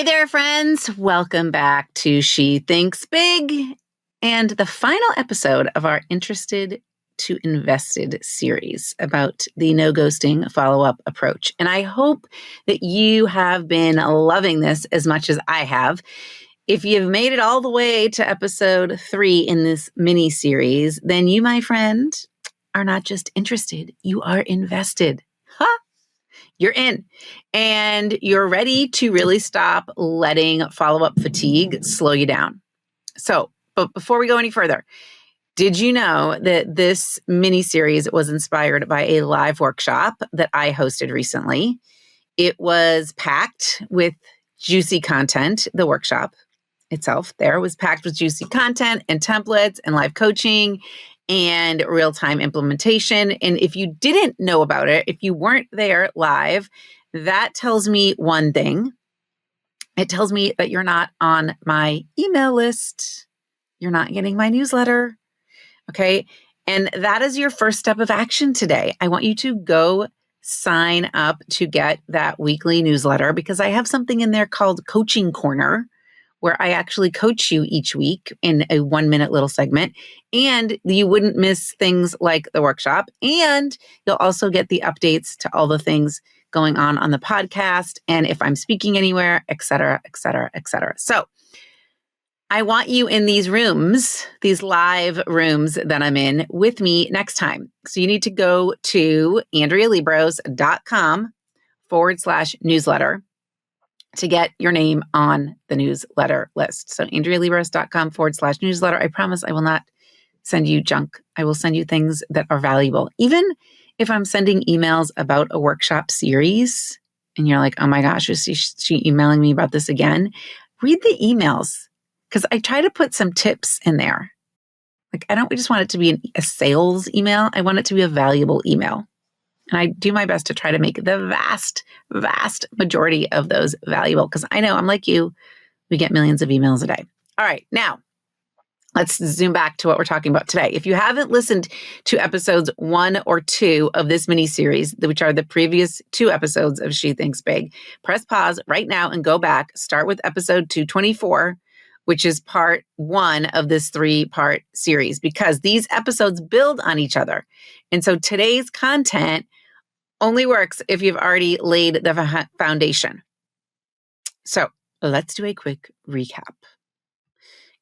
Hey there, friends. Welcome back to She Thinks Big and the final episode of our Interested to Invested series about the no ghosting follow-up approach. And I hope that you have been loving this as much as I have. If you've made it all the way to episode 3 in this mini series, then you, my friend, are not just interested, you are invested. Huh? You're in and you're ready to really stop letting follow-up fatigue slow you down. So, but before we go any further, did you know that this mini series was inspired by a live workshop that I hosted recently? It was packed with juicy content. The workshop itself there was packed with juicy content and templates and live coaching and real-time implementation. And if you didn't know about it, if you weren't there live, that tells me one thing. It tells me that you're not on my email list. You're not getting my newsletter. Okay. And that is your first step of action today. I want you to go sign up to get that weekly newsletter because I have something in there called Coaching Corner, where I actually coach you each week in a 1-minute little segment. And you wouldn't miss things like the workshop. And you'll also get the updates to all the things going on the podcast. And if I'm speaking anywhere, et cetera, et cetera, et cetera. So I want you in these rooms, these live rooms that I'm in with me next time. So you need to go to AndreaLiebross.com/newsletter to get your name on the newsletter list. So AndreaLiebross.com/newsletter. I promise I will not send you junk. I will send you things that are valuable. Even if I'm sending emails about a workshop series and you're like, oh my gosh, is she emailing me about this again? Read the emails because I try to put some tips in there. Like, I don't just want it to be a sales email. I want it to be a valuable email. And I do my best to try to make the vast, vast majority of those valuable because I know I'm like you, we get millions of emails a day. All right, now let's zoom back to what we're talking about today. If you haven't listened to episodes 1 or 2 of this mini series, which are the previous 2 episodes of She Thinks Big, press pause right now and go back. Start with episode 224, which is part 1 of this 3-part series, because these episodes build on each other. And so today's content only works if you've already laid the foundation. So let's do a quick recap.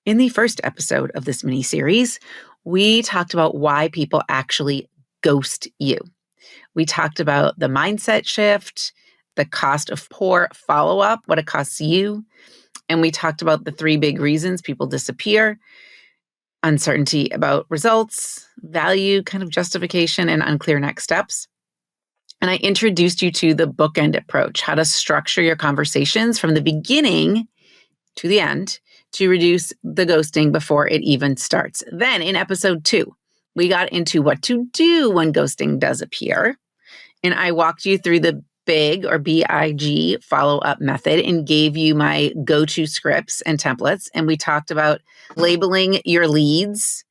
In the first episode of this mini series, we talked about why people actually ghost you. We talked about the mindset shift, the cost of poor follow-up, what it costs you. And we talked about the 3 big reasons people disappear: uncertainty about results, value, kind of justification, and unclear next steps. And I introduced you to the bookend approach, how to structure your conversations from the beginning to the end to reduce the ghosting before it even starts. Then in episode 2, we got into what to do when ghosting does appear. And I walked you through the BIG or BIG follow-up method and gave you my go-to scripts and templates. And we talked about labeling your leads: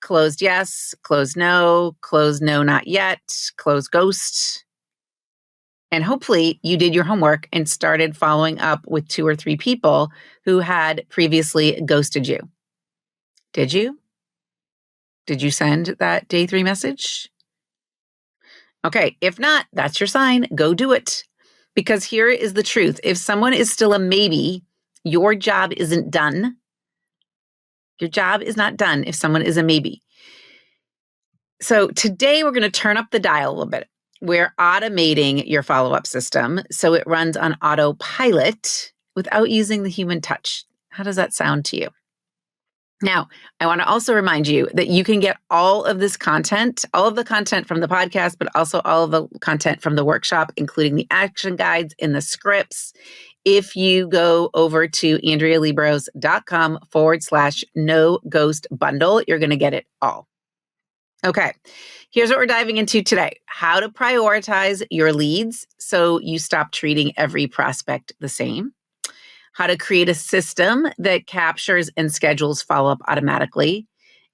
closed yes, closed no, not yet, closed ghost. And hopefully you did your homework and started following up with 2 or 3 people who had previously ghosted you. Did you? Did you send that day 3 message? Okay, if not, that's your sign. Go do it. Because here is the truth. If someone is still a maybe, your job isn't done. Your job is not done if someone is a maybe. So today we're going to turn up the dial a little bit. We're automating your follow-up system so it runs on autopilot without using the human touch. How does that sound to you? Now, I want to also remind you that you can get all of this content, all of the content from the podcast, but also all of the content from the workshop, including the action guides and the scripts, if you go over to AndreaLiebross.com/no ghost bundle. You're going to get it all. Okay, here's what we're diving into today: how to prioritize your leads so you stop treating every prospect the same, how to create a system that captures and schedules follow-up automatically,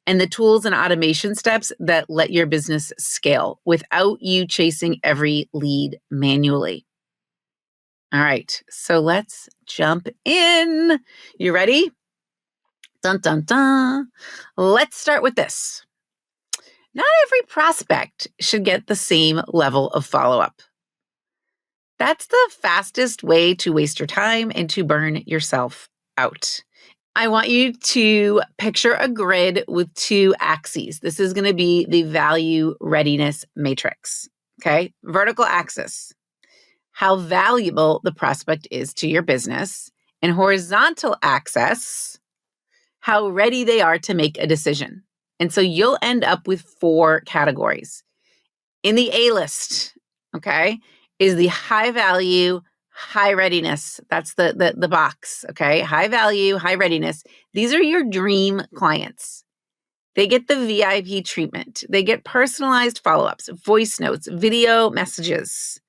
and the tools and automation steps that let your business scale without you chasing every lead manually. All right, so let's jump in. You ready? Dun, dun, dun. Let's start with this. Not every prospect should get the same level of follow-up. That's the fastest way to waste your time and to burn yourself out. I want you to picture a grid with two axes. This is going to be the value readiness matrix. Okay. Vertical axis, how valuable the prospect is to your business, and horizontal axis, how ready they are to make a decision. And so you'll end up with 4 categories. In the A list, okay, is the high value, high readiness. That's the box, okay? High value, high readiness. These are your dream clients. They get the VIP treatment. They get personalized follow-ups, voice notes, video messages,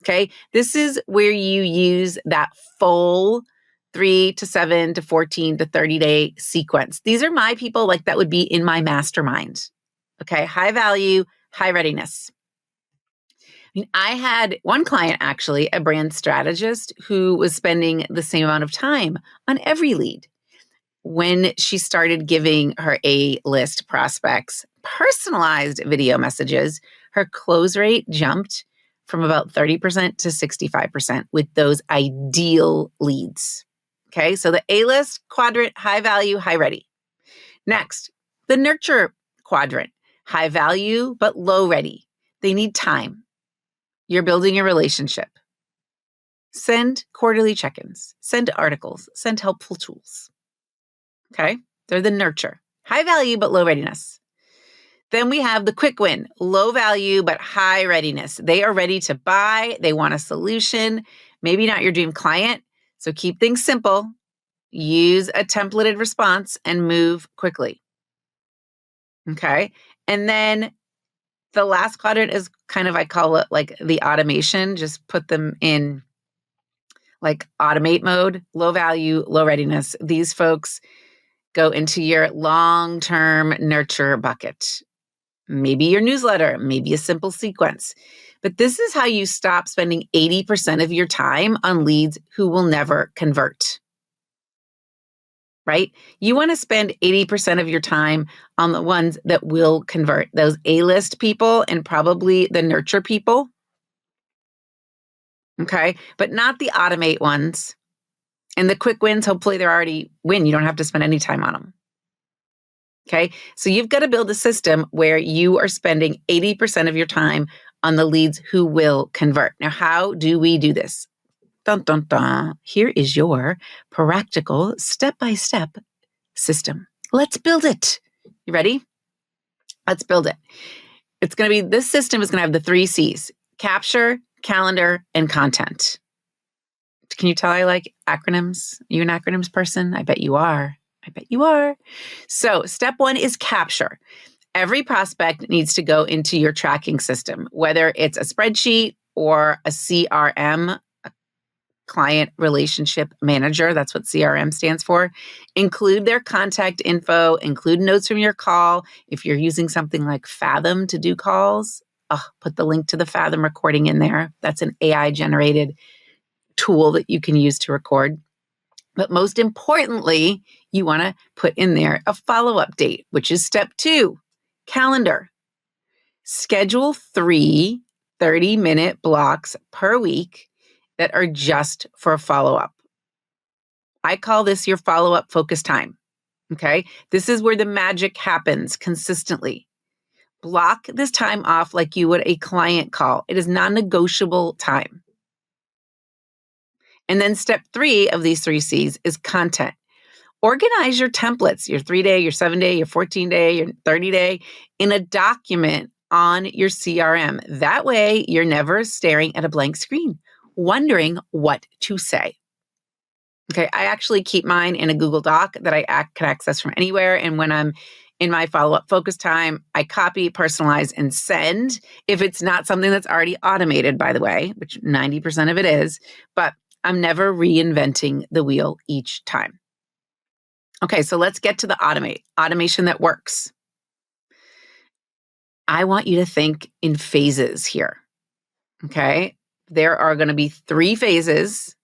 okay? This is where you use that full 3 to 7 to 14 to 30-day sequence. These are my people, like that would be in my mastermind, okay? High value, high readiness. I had one client, actually, a brand strategist, who was spending the same amount of time on every lead. When she started giving her A-list prospects personalized video messages, her close rate jumped from about 30% to 65% with those ideal leads. Okay, so the A-list quadrant, high value, high ready. Next, the nurture quadrant, high value, but low ready. They need time. You're building a relationship. Send quarterly check-ins, send articles, send helpful tools. Okay, they're the nurture. High value, but low readiness. Then we have the quick win, low value, but high readiness. They are ready to buy. They want a solution, maybe not your dream client. So keep things simple. Use a templated response and move quickly. Okay, and then the last quadrant is kind of, I call it like the automation. Just put them in like automate mode, low value, low readiness. These folks go into your long-term nurture bucket. Maybe your newsletter, maybe a simple sequence. But this is how you stop spending 80% of your time on leads who will never convert. Right? You want to spend 80% of your time on the ones that will convert, those A-list people and probably the nurture people. Okay? But not the automate ones. And the quick wins, hopefully they're already win. You don't have to spend any time on them. Okay? So you've got to build a system where you are spending 80% of your time on the leads who will convert. Now, how do we do this? Dun, dun, dun. Here is your practical step-by-step system. Let's build it. You ready? Let's build it. It's going to be, this system is going to have the 3 C's: capture, calendar, and content. Can you tell I like acronyms? Are you an acronyms person? I bet you are. I bet you are. So step 1 is capture. Every prospect needs to go into your tracking system, whether it's a spreadsheet or a CRM, a client relationship manager. That's what CRM stands for. Include their contact info, include notes from your call. If you're using something like Fathom to do calls, put the link to the Fathom recording in there. That's an AI-generated tool that you can use to record. But most importantly, you want to put in there a follow-up date, which is step 2, calendar. Schedule 3 30-minute blocks per week that are just for a follow-up. I call this your follow-up focus time. Okay? This is where the magic happens consistently. Block this time off like you would a client call. It is non-negotiable time. And then step 3 of these 3 C's is content. Organize your templates, your 3-day, your 7-day, your 14-day, your 30-day in a document on your CRM. That way, you're never staring at a blank screen, wondering what to say. Okay, I actually keep mine in a Google Doc that I can access from anywhere. And when I'm in my follow-up focus time, I copy, personalize, and send. If it's not something that's already automated, by the way, which 90% of it is, but I'm never reinventing the wheel each time. Okay, so let's get to the automation that works. I want you to think in phases here. Okay, there are going to be 3 phases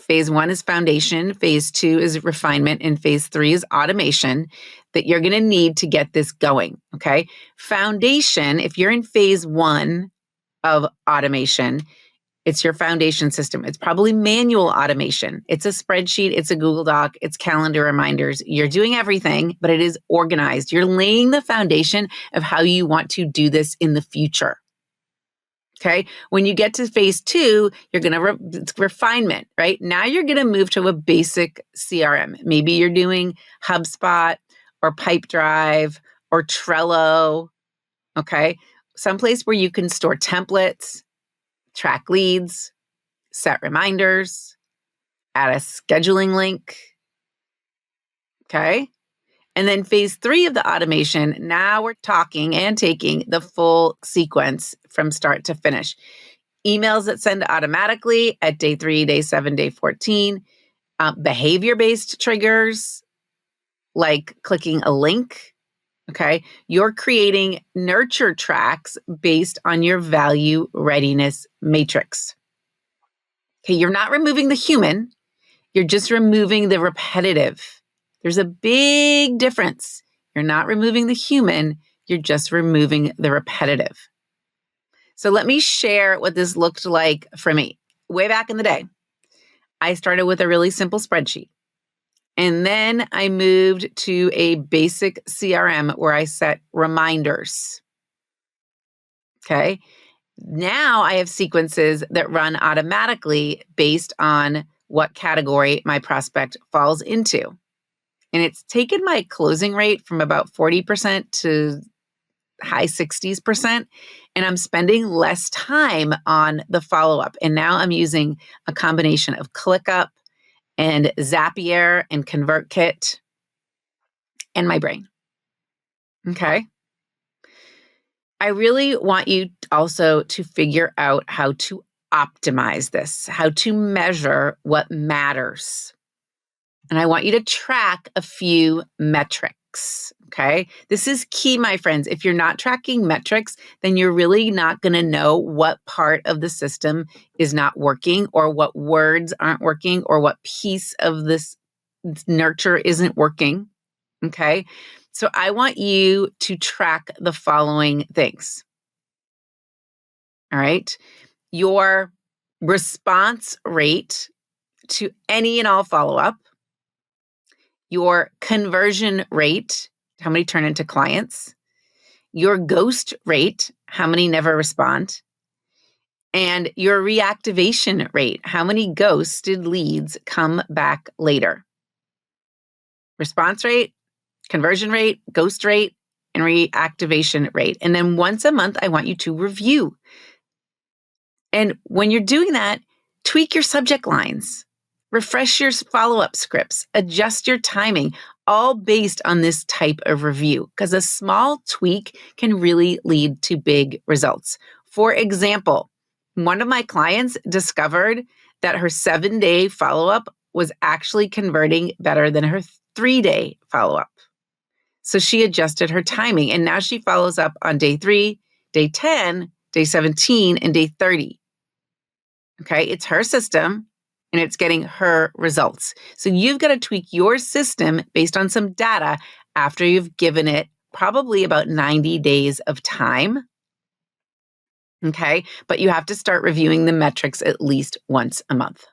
Phase 1 is foundation. Phase 2 is refinement. And phase 3 is automation that you're going to need to get this going. Okay. Foundation, if you're in phase 1 of automation, it's your foundation system. It's probably manual automation. It's a spreadsheet. It's a Google Doc. It's calendar reminders. You're doing everything, but it is organized. You're laying the foundation of how you want to do this in the future. Okay. When you get to phase 2, you're going to it's refinement, right? Now you're going to move to a basic CRM. Maybe you're doing HubSpot or Pipedrive or Trello. Okay. Someplace where you can store templates, track leads, set reminders, add a scheduling link. Okay. And then phase 3 of the automation, now we're talking and taking the full sequence from start to finish. Emails that send automatically at day 3, day 7, day 14, behavior-based triggers like clicking a link. Okay. You're creating nurture tracks based on your value readiness matrix. Okay. You're not removing the human. You're just removing the repetitive. There's a big difference. You're not removing the human. You're just removing the repetitive. So let me share what this looked like for me. Way back in the day, I started with a really simple spreadsheet. And then I moved to a basic CRM where I set reminders. Okay. Now I have sequences that run automatically based on what category my prospect falls into. And it's taken my closing rate from about 40% to high 60%. And I'm spending less time on the follow-up. And now I'm using a combination of ClickUp and Zapier and ConvertKit and my brain. Okay. I really want you also to figure out how to optimize this, how to measure what matters. And I want you to track a few metrics, okay? This is key, my friends. If you're not tracking metrics, then you're really not going to know what part of the system is not working or what words aren't working or what piece of this nurture isn't working, okay? So I want you to track the following things, all right? Your response rate to any and all follow-up, your conversion rate, how many turn into clients, your ghost rate, how many never respond, and your reactivation rate, how many ghosted leads come back later. Response rate, conversion rate, ghost rate, and reactivation rate. And then once a month, I want you to review. And when you're doing that, tweak your subject lines. Refresh your follow-up scripts, adjust your timing, all based on this type of review, because a small tweak can really lead to big results. For example, one of my clients discovered that her 7-day follow-up was actually converting better than her 3-day follow-up. So she adjusted her timing, and now she follows up on day 3, day 10, day 17, and day 30. Okay, it's her system. And it's getting her results. So you've got to tweak your system based on some data after you've given it probably about 90 days of time. Okay. But you have to start reviewing the metrics at least once a month.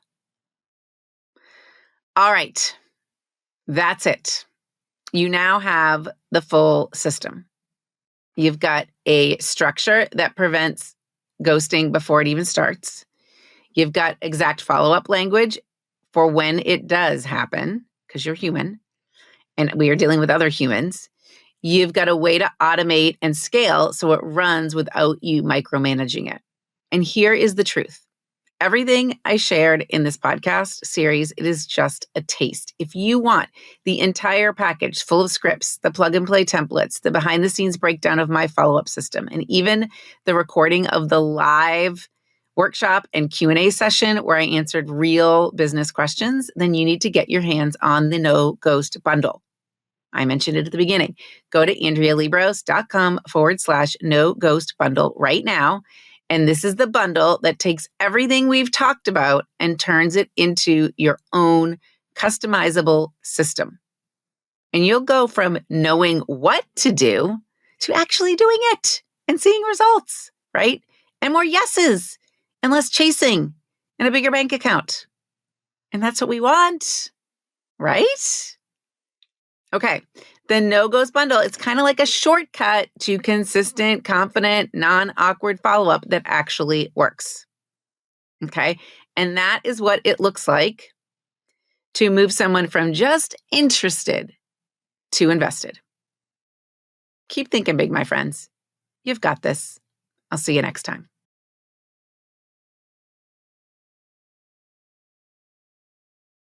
All right. That's it. You now have the full system. You've got a structure that prevents ghosting before it even starts. You've got exact follow-up language for when it does happen, because you're human and we are dealing with other humans. You've got a way to automate and scale so it runs without you micromanaging it. And here is the truth. Everything I shared in this podcast series, it is just a taste. If you want the entire package full of scripts, the plug and play templates, the behind the scenes breakdown of my follow-up system, and even the recording of the live workshop and Q&A session where I answered real business questions, then you need to get your hands on the No Ghost bundle. I mentioned it at the beginning. Go to AndreaLiebross.com/No Ghost bundle right now And this is the bundle that takes everything we've talked about and turns it into your own customizable system. And you'll go from knowing what to do to actually doing it and seeing results, right? And more yeses and less chasing and a bigger bank account. And that's what we want, right? Okay. The no-goes bundle, it's kind of like a shortcut to consistent, confident, non-awkward follow-up that actually works. Okay. And that is what it looks like to move someone from just interested to invested. Keep thinking big, my friends. You've got this. I'll see you next time.